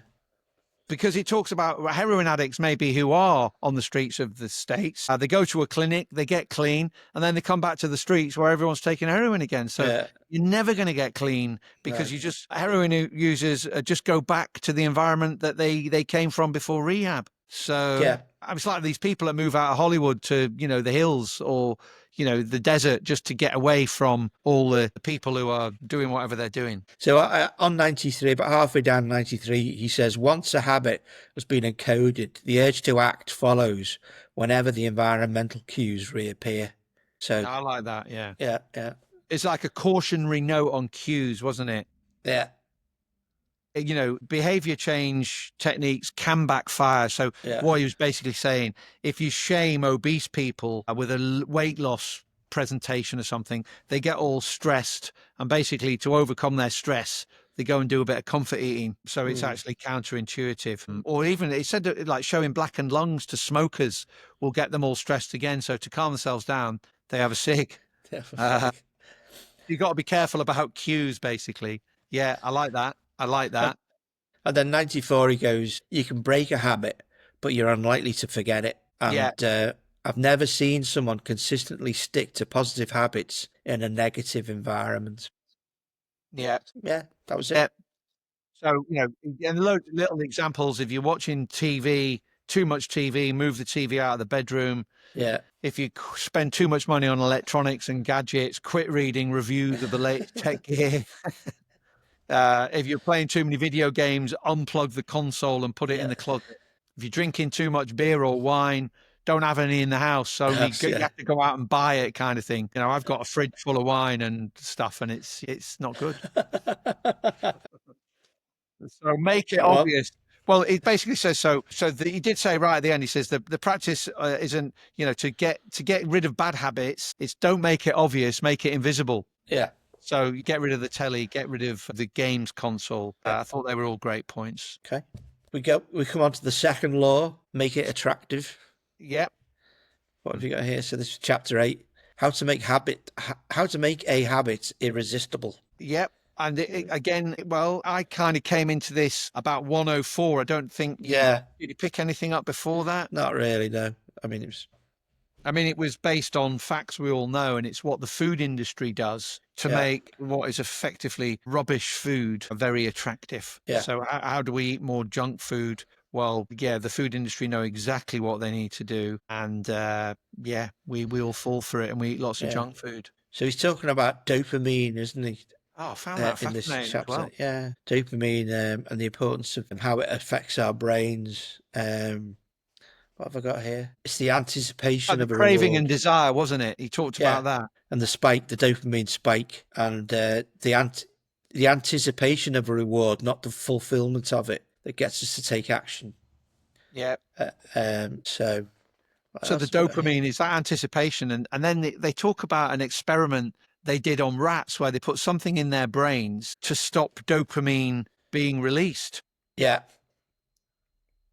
Because it talks about heroin addicts maybe who are on the streets of the States. They go to a clinic, they get clean, and then they come back to the streets where everyone's taking heroin again. So you're never going to get clean because heroin users just go back to the environment that they came from before rehab. So it's like these people that move out of Hollywood to, you know, the hills or, you know, the desert just to get away from all the people who are doing whatever they're doing. So on 93, about halfway down 93, he says, once a habit has been encoded, the urge to act follows whenever the environmental cues reappear. So I like that, yeah. Yeah, yeah. It's like a cautionary note on cues, wasn't it? Yeah. You know, behavior change techniques can backfire. So what he was basically saying, if you shame obese people with a weight loss presentation or something, they get all stressed, and basically to overcome their stress, they go and do a bit of comfort eating. So it's actually counterintuitive. Or even it said that, like, showing blackened lungs to smokers will get them all stressed again. So to calm themselves down, they have a cig. You've got to be careful about cues, basically. Yeah, I like that. I like that. And then 94, he goes, you can break a habit, but you're unlikely to forget it. And I've never seen someone consistently stick to positive habits in a negative environment. Yeah. Yeah, that was it. So, you know, and loads of little examples. If you're watching TV, too much TV, move the TV out of the bedroom. Yeah. If you spend too much money on electronics and gadgets, quit reading reviews of the latest tech gear. If you're playing too many video games, unplug the console and put it in the closet. If you're drinking too much beer or wine, don't have any in the house. Only Yes, you yeah. have to go out and buy it, kind of thing. You know, I've got a fridge full of wine and stuff, and it's not good. So make it Go on. obvious. Well, it basically says so. So he did say right at the end. He says the practice isn't, to get rid of bad habits. It's don't make it obvious, make it invisible. Yeah. So you get rid of the telly, get rid of the games console. I thought they were all great points. Okay. We come on to the second law, make it attractive. Yep. What have you got here? So this is chapter 8, how to make a habit irresistible. Yep. And again, well, I kind of came into this about 104. I don't think. Yeah. Did you pick anything up before that? Not really, no. It was based on facts we all know, and it's what the food industry does to make what is effectively rubbish food very attractive. Yeah. So how do we eat more junk food? Well, yeah, the food industry know exactly what they need to do. And we all fall for it and we eat lots of junk food. So he's talking about dopamine, isn't he? Oh, I found that in this fascinating chapter. as well. Yeah, dopamine and the importance of how it affects our brains. What have I got here? It's the anticipation of a craving reward. and desire, wasn't it? He talked about that. And the spike, the dopamine spike, and the anticipation of a reward, not the fulfillment of it, that gets us to take action. Yeah. So the dopamine is that anticipation, and then they talk about an experiment they did on rats where they put something in their brains to stop dopamine being released. Yeah.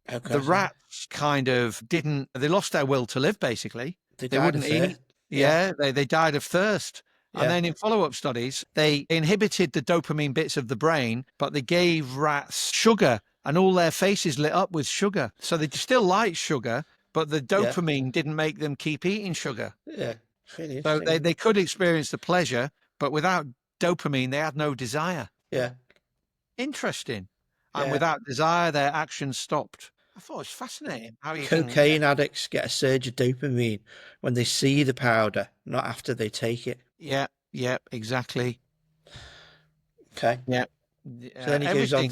The rats kind of they lost their will to live, basically. They wouldn't eat. Yeah, they died of thirst. Yeah. And then in follow-up studies, they inhibited the dopamine bits of the brain, but they gave rats sugar and all their faces lit up with sugar. So they still liked sugar, but the dopamine didn't make them keep eating sugar. Yeah. Really so they could experience the pleasure, but without dopamine, they had no desire. Yeah. Interesting. And without desire, their actions stopped. I thought it was fascinating. How Cocaine addicts get a surge of dopamine when they see the powder, not after they take it. Yeah, exactly. Okay. Yeah. So then he goes on,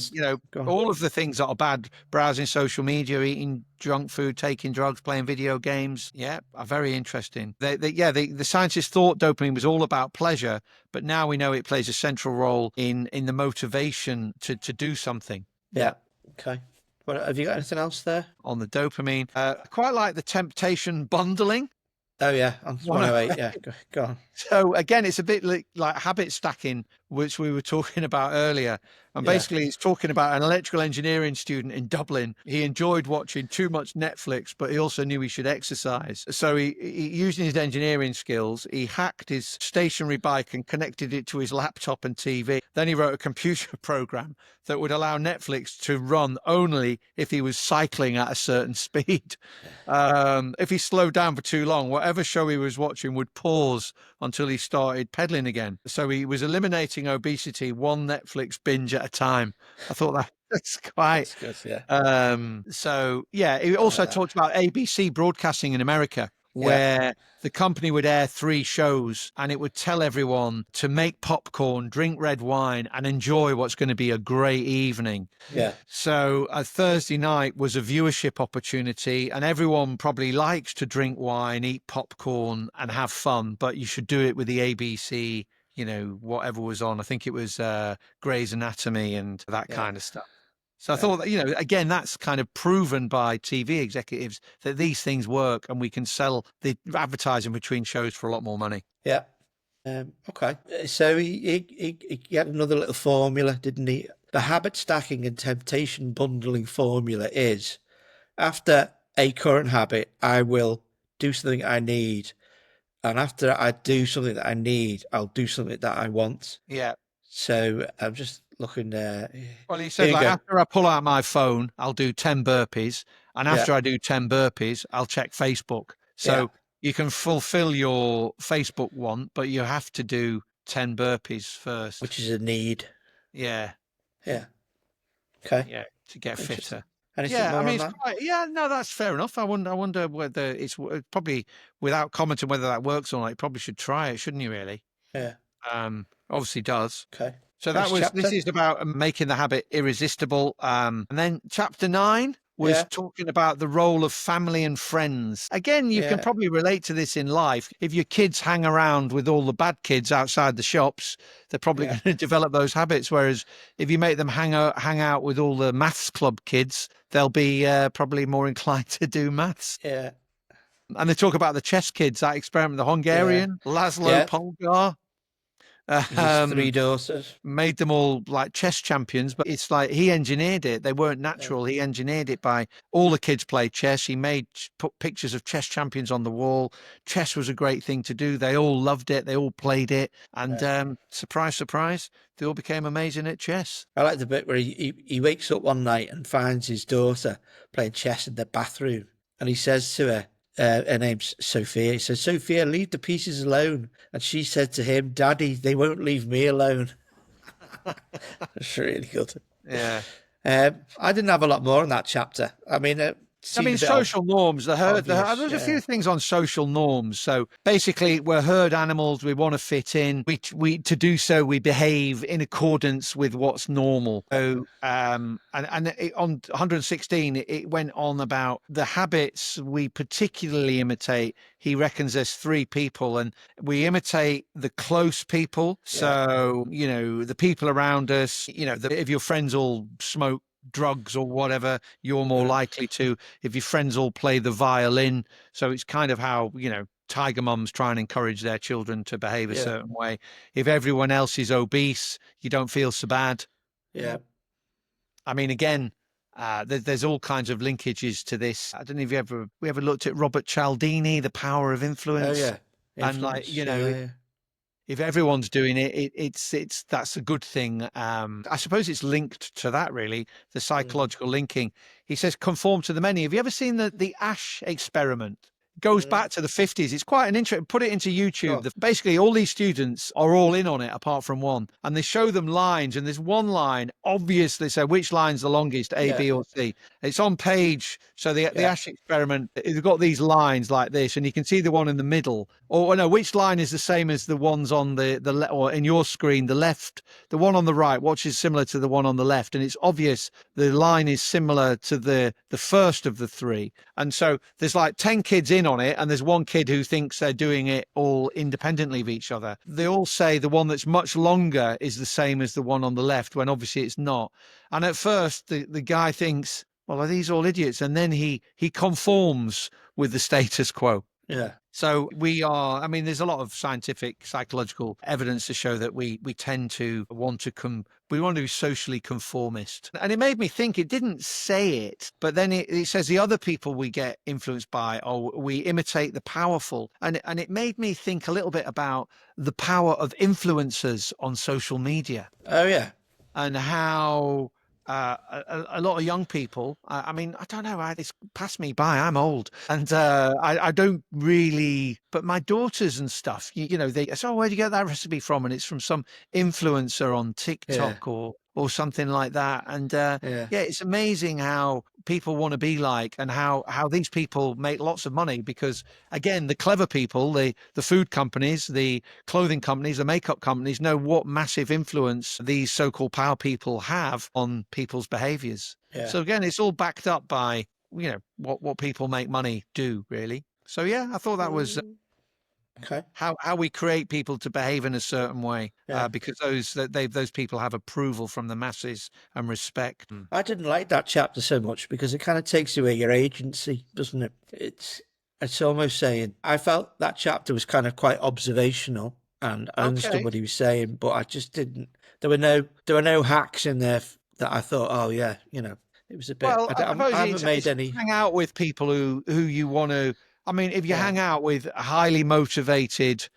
all of the things that are bad, browsing social media, eating junk food, taking drugs, playing video games, are very interesting. The scientists thought dopamine was all about pleasure, but now we know it plays a central role in the motivation to do something. Yeah. Okay. Well, have you got anything else there? On the dopamine, I quite like the temptation bundling. Oh, yeah, on 108, yeah, go on. So, again, it's a bit like habit stacking, which we were talking about earlier. And basically, it's talking about an electrical engineering student in Dublin. He enjoyed watching too much Netflix, but he also knew he should exercise. So he using his engineering skills, he hacked his stationary bike and connected it to his laptop and TV. Then he wrote a computer program that would allow Netflix to run only if he was cycling at a certain speed. If he slowed down for too long, whatever show he was watching would pause until he started pedaling again. So he was eliminating obesity one Netflix binge at a time. I thought that's quite that's good, yeah. He also talked about ABC broadcasting in America, where the company would air 3 shows and it would tell everyone to make popcorn, drink red wine, and enjoy what's going to be a great evening. Yeah. So a Thursday night was a viewership opportunity, and everyone probably likes to drink wine, eat popcorn, and have fun, but you should do it with the ABC, whatever was on. I think it was Grey's Anatomy and that kind of stuff. So I thought that, again, that's kind of proven by TV executives that these things work and we can sell the advertising between shows for a lot more money. Yeah. Okay. So he had another little formula, didn't he? The habit stacking and temptation bundling formula is, after a current habit, I will do something I need. And after I do something that I need, I'll do something that I want. Yeah. So I'm just looking there. Well, he said, after I pull out my phone, I'll do 10 burpees. And after I do 10 burpees, I'll check Facebook. So you can fulfill your Facebook want, but you have to do 10 burpees first. Which is a need. Yeah. Yeah. Okay. Yeah, to get fitter. Anything more on that? That's fair enough. I wonder whether it's probably, without commenting whether that works or not, you probably should try it, shouldn't you, really? Yeah. Obviously does. Okay. So this is about making the habit irresistible. And then chapter 9 was Yeah. talking about the role of family and friends. Again, you can Yeah. probably relate to this in life. If your kids hang around with all the bad kids outside the shops, they're probably Yeah. going to develop those habits. Whereas if you make them hang out with all the maths club kids, they'll be probably more inclined to do maths. Yeah. And they talk about the chess kids, that experiment, the Yeah. Hungarian, Laszlo Yeah. Polgar. And his 3 daughters. Made them all like chess champions, but it's like he engineered it. They weren't natural. He engineered it by all the kids played chess. He put pictures of chess champions on the wall. Chess was a great thing to do. They all loved it. They all played it. And surprise, surprise, they all became amazing at chess. I like the bit where he wakes up one night and finds his daughter playing chess in the bathroom. And he says to her, her name's Sophia. He says, "Sophia, leave the pieces alone." And she said to him, "Daddy, they won't leave me alone." It's really good. Yeah. I didn't have a lot more in that chapter. I mean, social norms. There's a obvious, few things on social norms. So basically, we're herd animals. We want to fit in. We to do so, we behave in accordance with what's normal. So, on 116, it went on about the habits we particularly imitate. He reckons there's 3 people, and we imitate the close people. So, the people around us. If your friends all smoke drugs or whatever, you're more likely to. If your friends all play the violin, so it's kind of how tiger mums try and encourage their children to behave a certain way. If everyone else is obese, you don't feel so bad. I mean, again, there's all kinds of linkages to this. I don't know if we ever looked at Robert Cialdini, The Power of Influence. And if everyone's doing it, that's a good thing. I suppose it's linked to that, really, the psychological linking. He says, conform to the many. Have you ever seen the Ash experiment? Goes back to the 50s. It's quite an interesting, put it into YouTube. Basically, all these students are all in on it, apart from one. And they show them lines, and there's one line, obviously, so which line's the longest, A, B, or C? It's on page. So the Ash experiment, they've got these lines like this, and you can see the one in the middle. Or no, which line is the same as the ones on the left, or in your screen, the left, the one on the right, which is similar to the one on the left. And it's obvious the line is similar to the first of the 3. And so there's like 10 kids in on it, and there's one kid who thinks they're doing it all independently of each other. They all say the one that's much longer is the same as the one on the left, when obviously it's not. And at first the guy thinks, well, are these all idiots? And then he conforms with the status quo. So there's a lot of scientific, psychological evidence to show that we tend to want to be socially conformist. And it made me think, it didn't say it, but then it says the other people we get influenced by, or we imitate the powerful. And it made me think a little bit about the power of influencers on social media. And how a lot of young people, I don't know, it's passed me by. I'm old, and I don't really, but my daughters and stuff, they say, "Oh, where'd you get that recipe from?" And it's from some influencer on TikTok or something like that. And it's amazing how people want to be like, and how these people make lots of money, because again, the clever people, the food companies, the clothing companies, the makeup companies know what massive influence these so-called power people have on people's behaviors. So again, it's all backed up by what people make money do, really. So I thought that was how we create people to behave in a certain way, because those people have approval from the masses and respect. I didn't like that chapter so much because it kind of takes away your agency, doesn't it? It's almost saying, I felt that chapter was kind of quite observational, and I understood what he was saying, but I just didn't. There were no hacks in there that I thought, it was a bit. Well, I haven't made any. Hang out with people who you want to. I mean, if you hang out with highly motivated,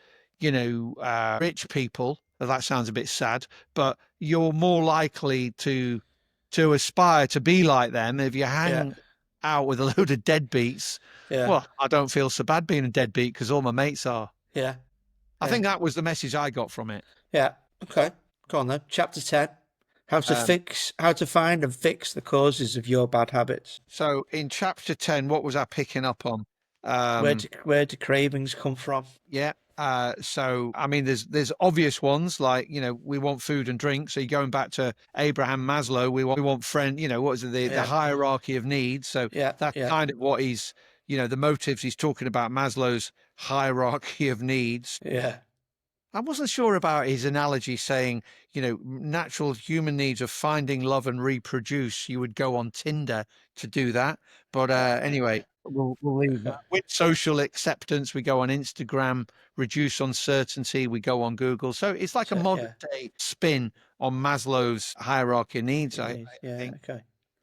rich people, well, that sounds a bit sad, but you're more likely to aspire to be like them. If you hang out with a load of deadbeats, well, I don't feel so bad being a deadbeat because all my mates are. I think that was the message I got from it. Okay. Go on then. Chapter 10. How to find and fix the causes of your bad habits. So in chapter 10, what was I picking up on? Where do cravings come from? So, I mean, there's obvious ones like, we want food and drink. So you're going back to Abraham Maslow, we want friend, what is it, the Yeah, hierarchy of needs. So yeah, that's yeah, kind of what the motives he's talking about, Maslow's hierarchy of needs. yeah, I wasn't sure about his analogy saying, natural human needs of finding love and reproduce. You would go on Tinder to do that. But anyway, we'll leave that. With social acceptance, we go on Instagram. Reduce uncertainty, we go on Google. So it's like a so, modern yeah, day spin on Maslow's hierarchy of needs, I yeah, think. okay.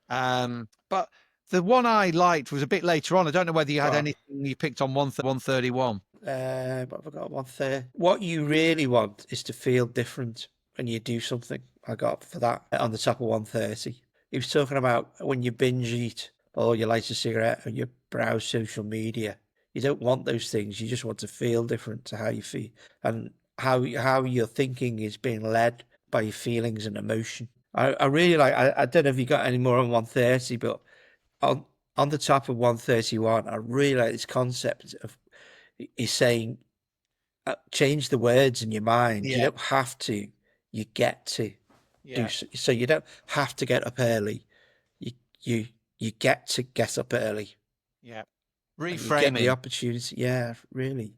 But the one I liked was a bit later on. I don't know whether you had Go on. anything you picked on 131. What have I got? 130. What you really want is to feel different when you do something. I got for that on the top of 130. He was talking about when you binge eat or you light a cigarette or you browse social media. You don't want those things. You just want to feel different to how you feel and how your thinking is being led by your feelings and emotion. I really like. I don't know if you got any more on 130, but on on the top of 131, I really like this concept of he's saying change the words in your mind. You Yeah, don't have to. You get to do yeah, so. You don't have to get up early. You you you get to get up early, yeah. and you get the Reframing. opportunity. Yeah, really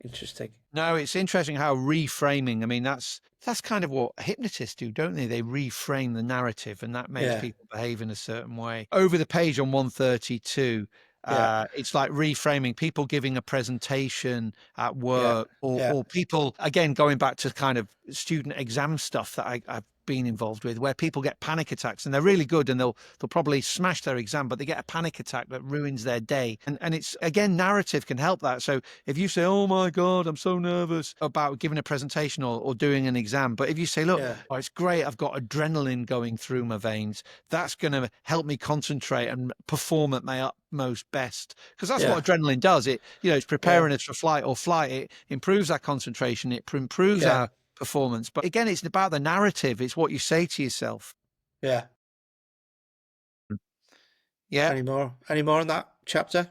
interesting. No, it's interesting how reframing, I mean, that's kind of what hypnotists do, don't they? They reframe the narrative and that makes Yeah, people behave in a certain way. Over the page on 132, yeah, it's like reframing people giving a presentation at yeah, work or, yeah, or people, again, going back to kind of student exam stuff that I've been involved with where people get panic attacks and they're really good and they'll probably smash their exam, but they get a panic attack that ruins their day. And it's, again, narrative can help that. So if you say, oh my God, I'm so nervous about giving a presentation or doing an exam, but if you say, look, yeah, oh, it's great, I've got adrenaline going through my veins, that's going to help me concentrate and perform at my utmost best. Because that's yeah, what adrenaline does. It's yeah, preparing us for flight or flight. It improves our concentration. It improves yeah, our performance. But again, it's about the narrative. It's what you say to yourself. yeah. Yeah. Any more? Any more in that chapter?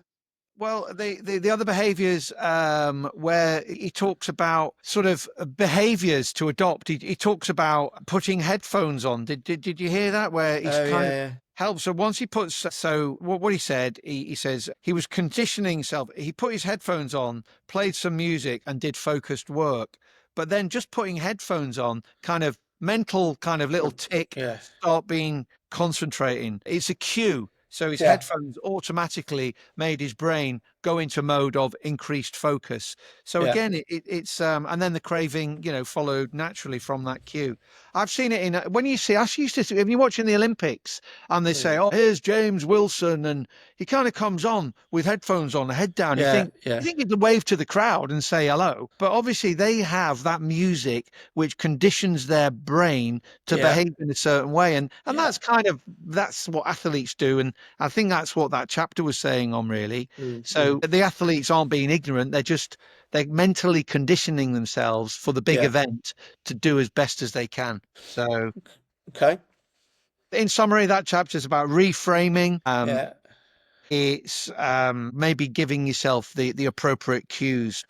Well, the other behaviors where he talks about sort of behaviors to adopt, he talks about putting headphones on. Did you hear that? Where he's Oh kind of yeah, helps. So once he puts, so what he said, he says he was conditioning himself. He put his headphones on, played some music, and did focused work. But then just putting headphones on, kind of mental, kind of little tick, yeah, start being concentrating. It's a cue. So his yeah, headphones automatically made his brain go into mode of increased focus. So yeah, again, it's and then the craving, followed naturally from that cue. I've seen it in when you see. I used to when you're watching the Olympics and they say, mm, "Oh, here's James Wilson," and he kind of comes on with headphones on, head down. You yeah, think. yeah, You think you'd wave to the crowd and say hello, but obviously they have that music which conditions their brain to yeah, behave in a certain way, and yeah. that's what athletes do, and I think that's what that chapter was saying on really. Mm, So the athletes aren't being ignorant; they're mentally conditioning themselves for the big yeah. event to do as best as they can. So, Okay. in summary, that chapter is about reframing. Yeah. It's maybe giving yourself the appropriate cues.